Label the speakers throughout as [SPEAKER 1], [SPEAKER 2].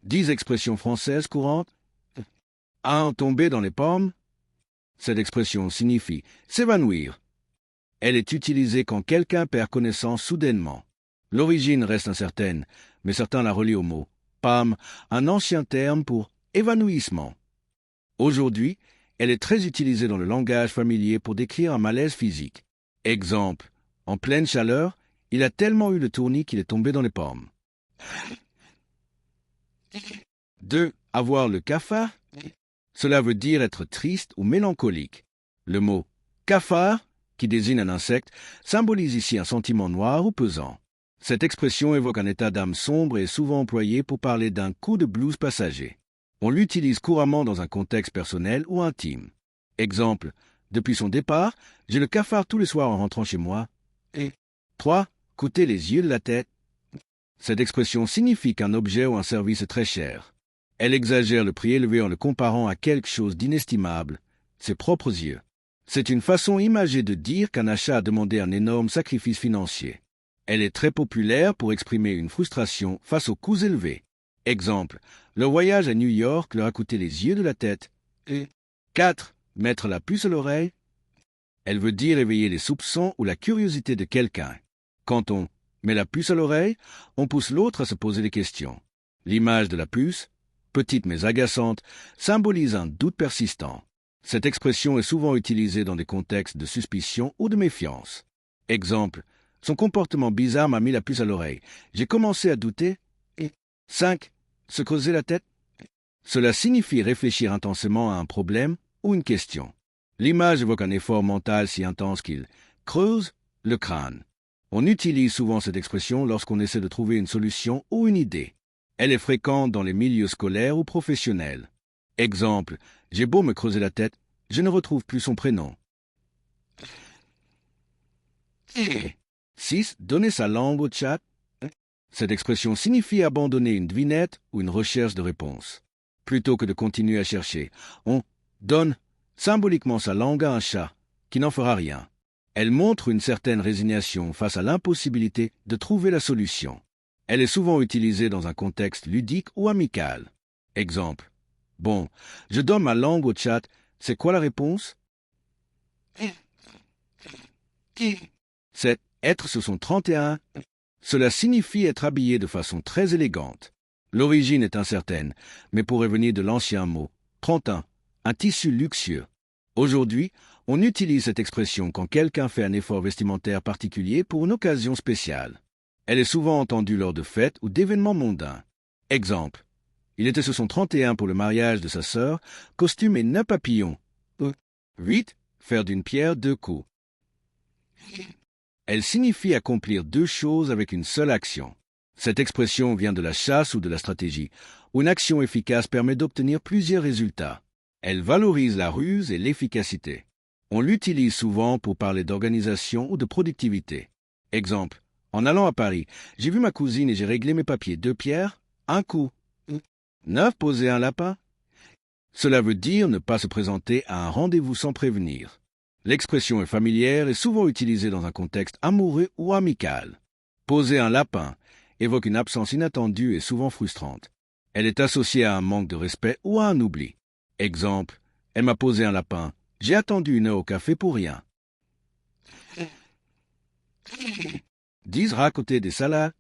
[SPEAKER 1] 10 expressions françaises courantes. 1. Tomber dans les pommes. Cette expression signifie s'évanouir. Elle est utilisée quand quelqu'un perd connaissance soudainement. L'origine reste incertaine, mais certains la relient au mot pomme, un ancien terme pour évanouissement. Aujourd'hui, elle est très utilisée dans le langage familier pour décrire un malaise physique. Exemple, en pleine chaleur, il a tellement eu le tournis qu'il est tombé dans les pommes. 2. Avoir le cafard. Cela veut dire être triste ou mélancolique. Le mot cafard, qui désigne un insecte, symbolise ici un sentiment noir ou pesant. Cette expression évoque un état d'âme sombre et est souvent employée pour parler d'un coup de blues passager. On l'utilise couramment dans un contexte personnel ou intime. Exemple, depuis son départ, j'ai le cafard tous les soirs en rentrant chez moi. Et 3. Coûter les yeux de la tête. Cette expression signifie qu'un objet ou un service est très cher. Elle exagère le prix élevé en le comparant à quelque chose d'inestimable, ses propres yeux. C'est une façon imagée de dire qu'un achat a demandé un énorme sacrifice financier. Elle est très populaire pour exprimer une frustration face aux coûts élevés. Exemple, le voyage à New York leur a coûté les yeux de la tête. Et 4. Mettre la puce à l'oreille. Elle veut dire éveiller les soupçons ou la curiosité de quelqu'un. Quand on met la puce à l'oreille, on pousse l'autre à se poser des questions. L'image de la puce, petite mais agaçante, symbolise un doute persistant. Cette expression est souvent utilisée dans des contextes de suspicion ou de méfiance. Exemple, son comportement bizarre m'a mis la puce à l'oreille. J'ai commencé à douter. Et 5. Se creuser la tête. Cela signifie réfléchir intensément à un problème ou une question. L'image évoque un effort mental si intense qu'il creuse le crâne. On utilise souvent cette expression lorsqu'on essaie de trouver une solution ou une idée. Elle est fréquente dans les milieux scolaires ou professionnels. Exemple, j'ai beau me creuser la tête, je ne retrouve plus son prénom. 6. Donner sa langue au chat. Cette expression signifie abandonner une devinette ou une recherche de réponse. Plutôt que de continuer à chercher, on donne symboliquement sa langue à un chat, qui n'en fera rien. Elle montre une certaine résignation face à l'impossibilité de trouver la solution. Elle est souvent utilisée dans un contexte ludique ou amical. Exemple, bon, je donne ma langue au chat, c'est quoi la réponse? 7. Être sur son 31. Cela signifie être habillé de façon très élégante. L'origine est incertaine, mais pourrait venir de l'ancien mot 31, un tissu luxueux. Aujourd'hui, on utilise cette expression quand quelqu'un fait un effort vestimentaire particulier pour une occasion spéciale. Elle est souvent entendue lors de fêtes ou d'événements mondains. Exemple, il était sur son 31 pour le mariage de sa sœur, costume et nœud papillon. 8. Faire d'une pierre deux coups. Elle signifie accomplir deux choses avec une seule action. Cette expression vient de la chasse ou de la stratégie, où une action efficace permet d'obtenir plusieurs résultats. Elle valorise la ruse et l'efficacité. On l'utilise souvent pour parler d'organisation ou de productivité. Exemple, en allant à Paris, j'ai vu ma cousine et j'ai réglé mes papiers 2 pierres, un coup. 9. Poser un lapin. Cela veut dire ne pas se présenter à un rendez-vous sans prévenir. L'expression est familière et souvent utilisée dans un contexte amoureux ou amical. Poser un lapin évoque une absence inattendue et souvent frustrante. Elle est associée à un manque de respect ou à un oubli. Exemple, elle m'a posé un lapin, j'ai attendu 1 heure au café pour rien. 10. Raconter des salades.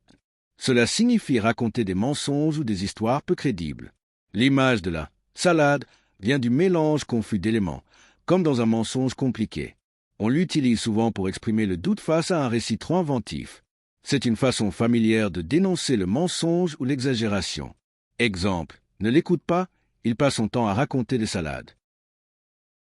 [SPEAKER 1] Cela signifie raconter des mensonges ou des histoires peu crédibles. L'image de la salade vient du mélange confus d'éléments, comme dans un mensonge compliqué. On l'utilise souvent pour exprimer le doute face à un récit trop inventif. C'est une façon familière de dénoncer le mensonge ou l'exagération. Exemple, ne l'écoute pas, il passe son temps à raconter des salades.